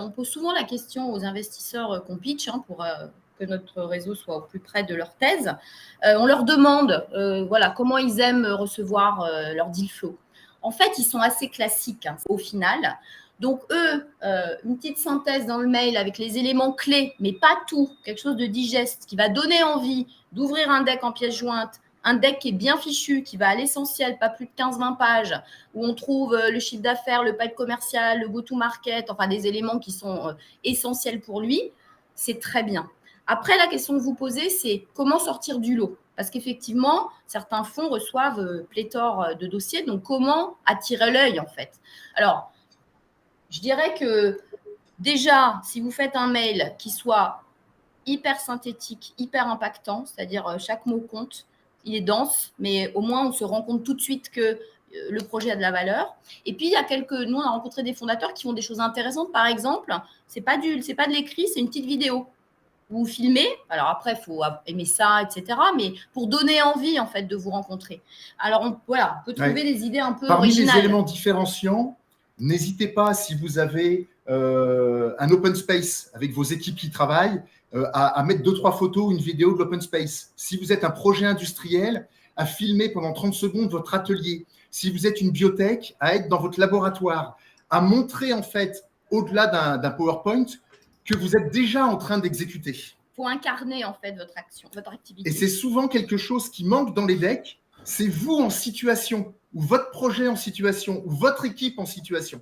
on pose souvent la question aux investisseurs qu'on pitch pour que notre réseau soit au plus près de leur thèse. On leur demande voilà, comment ils aiment recevoir leur deal flow. En fait, ils sont assez classiques au final. Donc, eux, une petite synthèse dans le mail avec les éléments clés, mais pas tout, quelque chose de digeste qui va donner envie d'ouvrir un deck en pièces jointes, un deck qui est bien fichu, qui va à l'essentiel, pas plus de 15-20 pages, où on trouve le chiffre d'affaires, le pipe commercial, le go-to-market, enfin des éléments qui sont essentiels pour lui, c'est très bien. Après, la question que vous posez, c'est comment sortir du lot? Parce qu'effectivement, certains fonds reçoivent pléthore de dossiers, donc comment attirer l'œil en fait? Alors, je dirais que déjà, si vous faites un mail qui soit hyper synthétique, hyper impactant, c'est-à-dire chaque mot compte, il est dense, mais au moins on se rend compte tout de suite que le projet a de la valeur. Et puis, il y a nous, on a rencontré des fondateurs qui font des choses intéressantes. Par exemple, c'est pas de l'écrit, c'est une petite vidéo. Vous filmez, alors après, il faut aimer ça, etc. Mais pour donner envie, en fait, de vous rencontrer. Alors, on peut trouver des idées un peu originales. Parmi les éléments différenciants, n'hésitez pas, si vous avez un open space avec vos équipes qui travaillent, à mettre 2-3 photos, une vidéo de l'open space. Si vous êtes un projet industriel, à filmer pendant 30 secondes votre atelier. Si vous êtes une biotech, à être dans votre laboratoire, à montrer en fait, au-delà d'un PowerPoint, que vous êtes déjà en train d'exécuter. Il faut incarner en fait votre action, votre activité. Et c'est souvent quelque chose qui manque dans les decks, c'est vous en situation, ou votre projet en situation, ou votre équipe en situation.